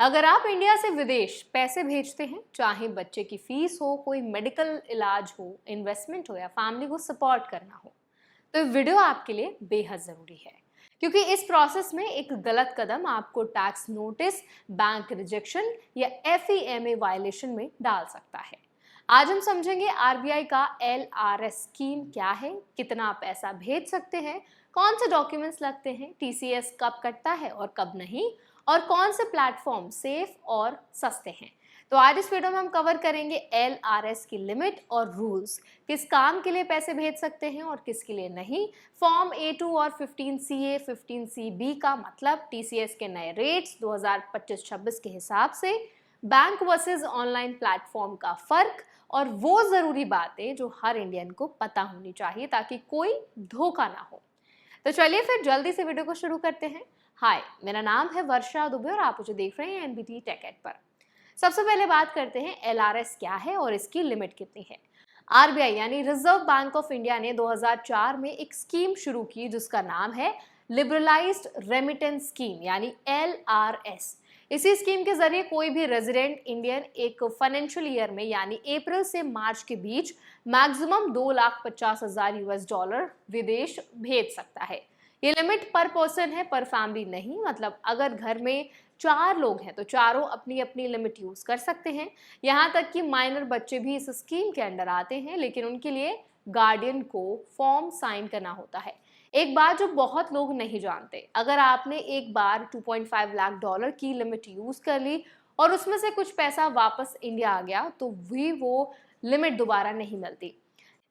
अगर आप इंडिया से विदेश पैसे भेजते हैं, चाहे बच्चे की फीस हो, कोई मेडिकल इलाज हो, इन्वेस्टमेंट हो या फैमिली को सपोर्ट करना हो, तो वीडियो आपके लिए बेहद ज़रूरी है। क्योंकि इस प्रोसेस में एक गलत कदम आपको टैक्स नोटिस, बैंक रिजेक्शन या FEMA वायलेशन में डाल सकता है। आज हम समझेंगे आरबीआई का LRS स्कीम क्या है, कितना पैसा भेज सकते हैं, कौन से डॉक्यूमेंट्स लगते हैं, TCS कब कटता है और कब नहीं, और कौन से प्लेटफॉर्म सेफ और सस्ते हैं। तो आज इस वीडियो में हम कवर करेंगे LRS की लिमिट और रूल्स, किस काम के लिए पैसे भेज सकते हैं और किसके लिए नहीं, फॉर्म A2 और 15CA 15CB का मतलब, TCS के नए रेट्स 2025-26 के हिसाब से, बैंक वर्सेस ऑनलाइन प्लेटफॉर्म का फर्क और वो जरूरी बातें जो हर इंडियन को पता होनी चाहिए ताकि कोई धोखा ना हो। तो चलिए फिर जल्दी से वीडियो को शुरू करते हैं। हाय, मेरा नाम है वर्षा दुबे और आप मुझे देख रहे हैं NBT टेक एड पर। सबसे पहले बात करते हैं LRS क्या है और इसकी लिमिट कितनी है। आरबीआई यानी रिजर्व बैंक ऑफ इंडिया ने 2004 में एक स्कीम शुरू की जिसका नाम है लिबरलाइज्ड रेमिटेंस स्कीम यानी LRS। इसी स्कीम के जरिए कोई भी रेजिडेंट इंडियन एक फाइनेंशियल ईयर में यानी अप्रैल से मार्च के बीच मैक्सिमम $2,50,000 विदेश भेज सकता है। ये लिमिट पर पर्सन है, पर फैमिली नहीं। मतलब अगर घर में 4 लोग हैं तो चारों अपनी अपनी लिमिट यूज कर सकते हैं। यहाँ तक कि माइनर बच्चे भी इस स्कीम के अंडर आते हैं, लेकिन उनके लिए गार्डियन को फॉर्म साइन करना होता है। एक बात जो बहुत लोग नहीं जानते, अगर आपने एक बार $2.5 लाख की लिमिट यूज कर ली और उसमें से कुछ पैसा वापस इंडिया आ गया तो भी वो लिमिट दोबारा नहीं मिलती।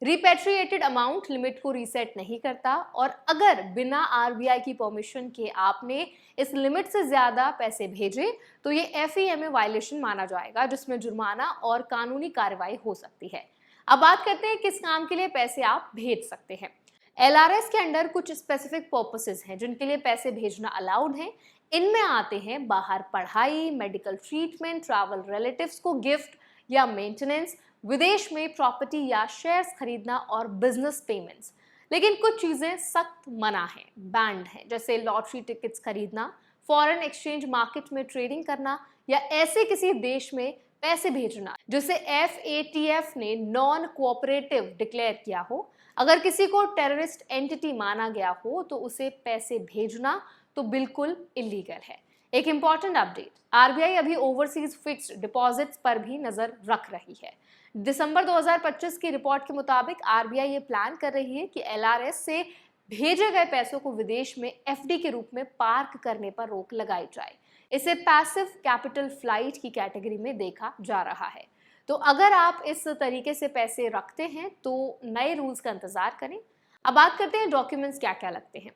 रिपेट्रिएटेड अमाउंट लिमिट को रीसेट नहीं करता, और अगर बिना आरबीआई की परमिशन के आपने इस लिमिट से ज्यादा पैसे भेजे तो ये FEMA वायलेशन माना जाएगा, जिसमें जुर्माना और कानूनी कार्रवाई हो सकती है। अब बात करते हैं किस काम के लिए पैसे आप भेज सकते हैं। LRS के अंडर कुछ स्पेसिफिक पर्पसेस हैं जिनके लिए पैसे भेजना अलाउड है। इनमें आते हैं बाहर पढ़ाई, मेडिकल ट्रीटमेंट, ट्रैवल, रिलेटिव्स को गिफ्ट या मेंटेनेंस, विदेश में प्रॉपर्टी या शेयर्स खरीदना और बिजनेस पेमेंट्स। लेकिन कुछ चीजें सख्त मना है, बैंड है, जैसे लॉटरी टिकट्स खरीदना, फॉरेन एक्सचेंज मार्केट में ट्रेडिंग करना या ऐसे किसी देश में पैसे भेजना जिसे FATF ने नॉन कोऑपरेटिव डिक्लेयर किया हो। अगर किसी को टेररिस्ट एंटिटी माना गया हो तो उसे पैसे भेजना तो बिल्कुल इलीगल है। एक इंपॉर्टेंट अपडेट, आरबीआई अभी ओवरसीज फिक्स्ड डिपॉजिट्स पर भी नजर रख रही है। दिसंबर 2025 की रिपोर्ट के मुताबिक आरबीआई ये प्लान कर रही है कि LRS से भेजे गए पैसों को विदेश में FD के रूप में पार्क करने पर रोक लगाई जाए। इसे पैसिव कैपिटल फ्लाइट की कैटेगरी में देखा जा रहा है। तो अगर आप इस तरीके से पैसे रखते हैं तो नए रूल्स का इंतजार करें। अब बात करते हैं डॉक्यूमेंट्स क्या क्या लगते हैं।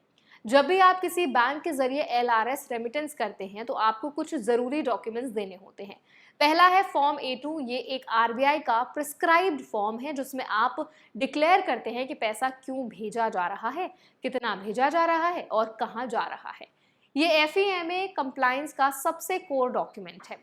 जब भी आप किसी बैंक के जरिए LRS रेमिटेंस करते हैं तो आपको कुछ जरूरी डॉक्यूमेंट्स देने होते हैं। पहला है फॉर्म A2। ये एक आरबीआई का प्रिस्क्राइब्ड फॉर्म है जिसमें आप डिक्लेयर करते हैं कि पैसा क्यों भेजा जा रहा है, कितना भेजा जा रहा है और कहाँ जा रहा है। ये FEMA कंप्लायंस का सबसे कोर डॉक्यूमेंट है।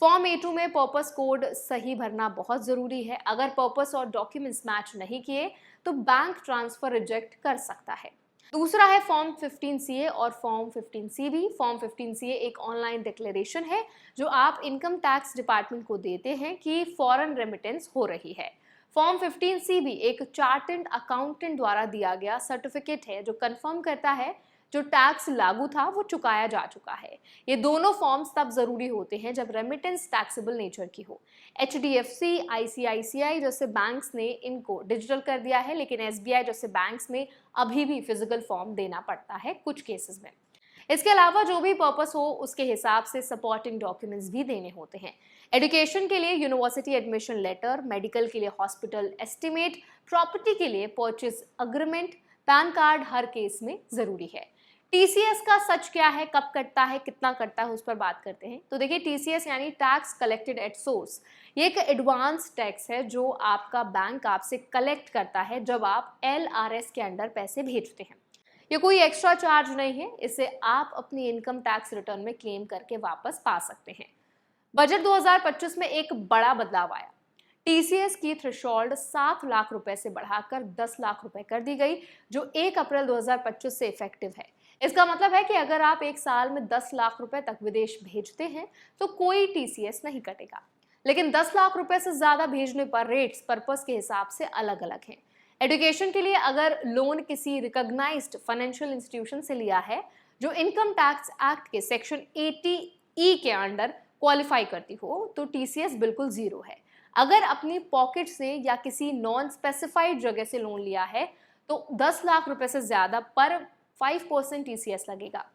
फॉर्म A2 में पर्पस कोड सही भरना बहुत जरूरी है। अगर पर्पस और डॉक्यूमेंट्स मैच नहीं किए तो बैंक ट्रांसफर रिजेक्ट कर सकता है। दूसरा है फॉर्म 15CA और फॉर्म 15CB। फॉर्म 15CA एक ऑनलाइन डिक्लेरेशन है जो आप इनकम टैक्स डिपार्टमेंट को देते हैं कि फॉरेन रेमिटेंस हो रही है। फॉर्म 15CB एक चार्टर्ड अकाउंटेंट द्वारा दिया गया सर्टिफिकेट है जो कंफर्म करता है जो टैक्स लागू था वो चुकाया जा चुका है। ये दोनों फॉर्म्स तब जरूरी होते हैं जब रेमिटेंस टैक्सेबल नेचर की हो। HDFC, ICICI जैसे बैंक्स ने इनको डिजिटल कर दिया है, लेकिन SBI जैसे बैंक्स में अभी भी फिजिकल फॉर्म देना पड़ता है कुछ केसेस में। इसके अलावा जो भी पर्पस हो उसके हिसाब से सपोर्टिंग डॉक्यूमेंट्स भी देने होते हैं। एजुकेशन के लिए यूनिवर्सिटी एडमिशन लेटर, मेडिकल के लिए हॉस्पिटल एस्टिमेट, प्रॉपर्टी के लिए परचेज अग्रीमेंट, पैन कार्ड हर केस में जरूरी है। TCS का सच क्या है, कब कटता है, कितना कटता है, उस पर बात करते हैं। तो देखिए, TCS यानी टैक्स कलेक्टेड एट सोर्स, ये एक एडवांस टैक्स है जो आपका बैंक आपसे कलेक्ट करता है जब आप LRS के अंडर पैसे भेजते हैं। ये कोई एक्स्ट्रा चार्ज नहीं है, इसे आप अपनी इनकम टैक्स रिटर्न में क्लेम करके वापस पा सकते हैं। बजट 2025 में एक बड़ा बदलाव आया। TCS की थ्रेशोल्ड 7 लाख रुपए से बढ़ाकर 10 लाख रुपए कर दी गई, जो 1 अप्रैल 2025 से इफेक्टिव है। इसका मतलब है कि अगर आप एक साल में 10 लाख रुपए तक विदेश भेजते हैं तो कोई टीसीएस नहीं कटेगा। लेकिन 10 लाख रुपए से ज्यादा भेजने पर रेट्स पर्पस के हिसाब से अलग अलग हैं। एजुकेशन के लिए अगर लोन किसी रिकॉग्नाइज्ड फाइनेंशियल इंस्टीट्यूशन से लिया है जो इनकम टैक्स एक्ट के सेक्शन 80E के अंडर क्वालिफाई करती हो तो टीसीएस बिल्कुल जीरो है। अगर अपनी पॉकेट से या किसी नॉन स्पेसिफाइड जगह से लोन लिया है तो 10 लाख रुपए से ज्यादा पर 5% टीसीएस लगेगा।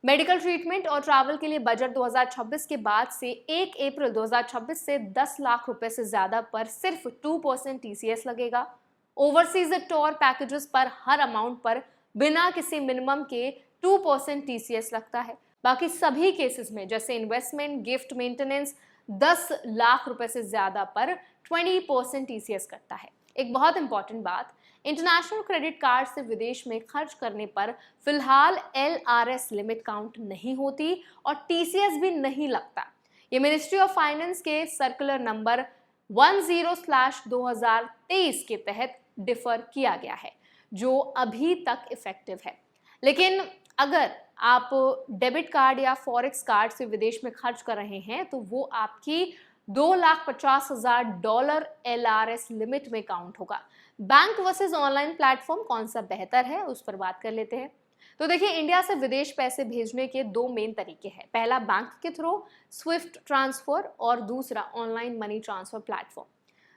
मेडिकल ट्रीटमेंट और ट्रैवल के लिए बजट 2026 के बाद से 1 अप्रैल 2026 से 10 लाख रुपए से ज्यादा पर सिर्फ 2% टीसीएस लगेगा। ओवरसीज टूर पैकेजेस पर हर अमाउंट पर बिना किसी मिनिमम के 2% टीसीएस लगता है। बाकी सभी केसेस में जैसे इन्वेस्टमेंट, गिफ्ट, मेंटेनेंस 10 लाख रुपए से ज्यादा पर 20% टीसीएस कटता है। एक बहुत इंपॉर्टेंट बात, इंटरनेशनल क्रेडिट कार्ड से विदेश में खर्च करने पर फिलहाल एलआरएस लिमिट काउंट नहीं होती और टीसीएस भी नहीं लगता। ये मिनिस्ट्री ऑफ फाइनेंस के सर्कुलर नंबर 10/2023 के तहत डिफर किया गया है जो अभी तक इफेक्टिव है। लेकिन अगर आप डेबिट कार्ड या फॉरेक्स कार्ड से विदेश में खर्च कर रहे हैं तो वो आपकी $2,50,000 एलआरएस लिमिट में काउंट होगा। बैंक वर्सेस ऑनलाइन प्लेटफॉर्म कौन सा बेहतर है उस पर बात कर लेते हैं। तो देखिए, इंडिया से विदेश पैसे भेजने के दो मेन तरीके हैं। पहला बैंक के थ्रू स्विफ्ट ट्रांसफर और दूसरा online money transfer platform.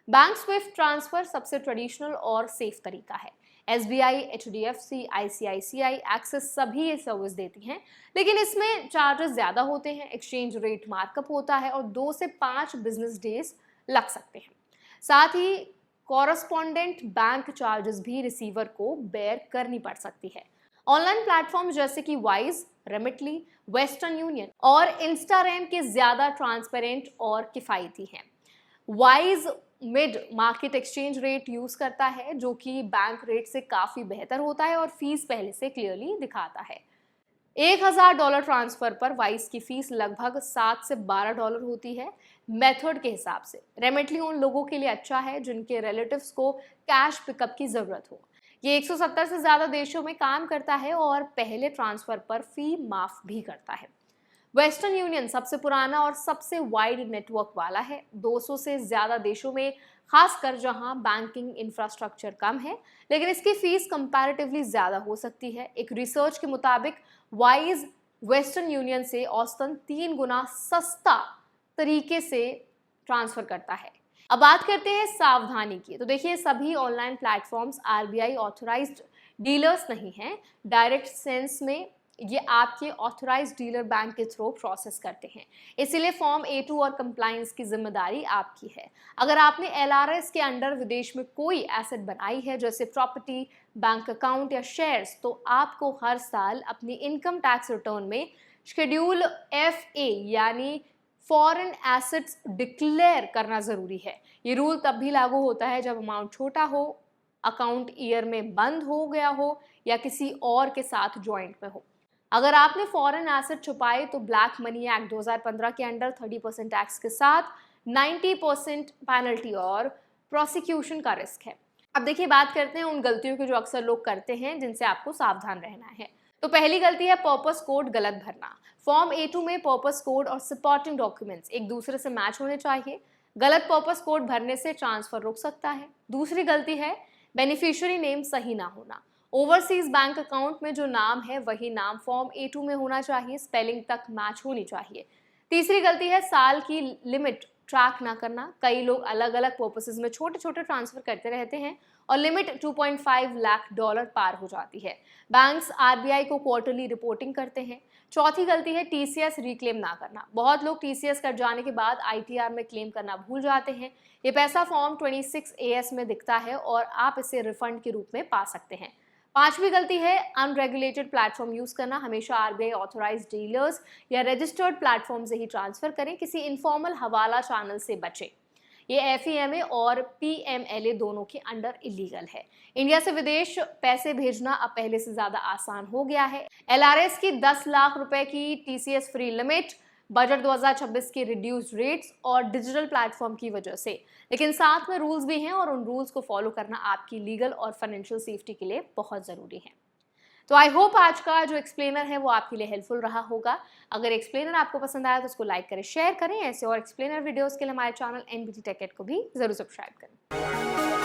Bank Swift transfer सबसे ट्रेडिशनल और सेफ तरीका है। एसबीआई, एचडीएफसी, आईसीआईसीआई, एक्सिस सभी ये सर्विस देती हैं, लेकिन इसमें चार्जेस ज्यादा होते हैं, एक्सचेंज रेट मार्कअप होता है और 2 से 5 बिजनेस डेज लग सकते हैं। साथ ही कॉरस्पॉन्डेंट बैंक चार्जेस भी रिसीवर को बेयर करनी पड़ सकती है। ऑनलाइन प्लेटफॉर्म जैसे कि वाइज, रेमिटली, वेस्टर्न यूनियन और इंस्टारैम के ज्यादा ट्रांसपेरेंट और किफायती हैं। Wise mid market exchange rate use करता है जो कि बैंक रेट से काफी बेहतर होता है और फीस पहले से क्लियरली दिखाता है। $1,000 ट्रांसफर पर वाइज की फीस लगभग $7 से $12 होती है मेथड के हिसाब से। रेमिटली उन लोगों के लिए अच्छा है जिनके रिलेटिव्स को कैश पिकअप की जरूरत हो। ये 170 से ज्यादा देशों में काम करता है और पहले ट्रांसफर पर फी माफ भी करता है। वेस्टर्न यूनियन सबसे पुराना और सबसे वाइड नेटवर्क वाला है। 200 से ज्यादा देशों में, खासकर जहां बैंकिंग इंफ्रास्ट्रक्चर कम है, लेकिन इसकी फीस कंपैरेटिवली ज्यादा हो सकती है। एक रिसर्च के मुताबिक वाइज वेस्टर्न यूनियन से औसतन 3 गुना सस्ता तरीके से ट्रांसफर करता है। अब बात करते हैं सावधानी की। तो देखिए, सभी online platforms RBI authorised dealers नहीं हैं। डायरेक्ट सेंस में ये आपके ऑथराइज्ड डीलर बैंक के थ्रू प्रोसेस करते हैं, इसीलिए फॉर्म A2 और कंप्लायंस की जिम्मेदारी आपकी है। अगर आपने एलआरएस के अंडर विदेश में कोई एसेट बनाई है जैसे प्रॉपर्टी, बैंक अकाउंट या शेयर्स, तो आपको हर साल अपनी इनकम टैक्स रिटर्न में शेड्यूल FA यानी फॉरेन एसेट्स डिक्लेयर करना जरूरी है। ये रूल तब भी लागू होता है जब अमाउंट छोटा हो, अकाउंट ईयर में बंद हो गया हो या किसी और के साथ ज्वाइंट में हो। अगर आपने फॉरेन एसेट छुपाए तो ब्लैक मनी एक्ट 2015 के अंडर 30% टैक्स के साथ 90% पेनल्टी और प्रोसिक्यूशन का रिस्क है। अब देखिए, बात करते हैं उन गलतियों की जो अक्सर लोग करते हैं जिनसे आपको सावधान रहना है। तो पहली गलती है पर्पस कोड गलत भरना। फॉर्म A2 में पर्पस कोड और सपोर्टिंग डॉक्यूमेंट्स एक दूसरे से मैच होने चाहिए। गलत पर्पस कोड भरने से ट्रांसफर रुक सकता है। दूसरी गलती है बेनिफिशियरी नेम सही ना होना। ओवरसीज बैंक अकाउंट में जो नाम है वही नाम फॉर्म A2 में होना चाहिए, स्पेलिंग तक मैच होनी चाहिए। तीसरी गलती है साल की लिमिट ट्रैक ना करना। कई लोग अलग अलग पर्पसेस में छोटे छोटे ट्रांसफर करते रहते हैं और लिमिट $2.5 लाख पार हो जाती है। बैंक्स आरबीआई को क्वार्टरली रिपोर्टिंग करते हैं। चौथी गलती है टीसीएस रिक्लेम ना करना। बहुत लोग टीसीएस कट जाने के बाद आईटीआर में क्लेम करना भूल जाते हैं। ये पैसा फॉर्म 26AS में दिखता है और आप इसे रिफंड के रूप में पा सकते हैं। पांचवी गलती है अनरेगुलेटेड प्लेटफॉर्म यूज करना। हमेशा आरबीआई ऑथराइज्ड डीलर्स या रजिस्टर्ड प्लेटफॉर्म से ही ट्रांसफर करें, किसी इनफॉर्मल हवाला चैनल से बचें। ये FEMA और PMLA दोनों के अंडर इलीगल है। इंडिया से विदेश पैसे भेजना अब पहले से ज्यादा आसान हो गया है। LRS की 10 लाख रुपए की TCS फ्री लिमिट, बजट 2026 के रिड्यूस्ड रेट्स और डिजिटल प्लेटफॉर्म की वजह से, लेकिन साथ में रूल्स भी हैं और उन रूल्स को फॉलो करना आपकी लीगल और फाइनेंशियल सेफ्टी के लिए बहुत जरूरी है। तो आई होप आज का जो एक्सप्लेनर है वो आपके लिए हेल्पफुल रहा होगा। अगर एक्सप्लेनर आपको पसंद आया तो उसको लाइक करें, शेयर करें। ऐसे और एक्सप्लेनर वीडियोस के लिए हमारे चैनल NBT Tech Ed को भी जरूर सब्सक्राइब करें।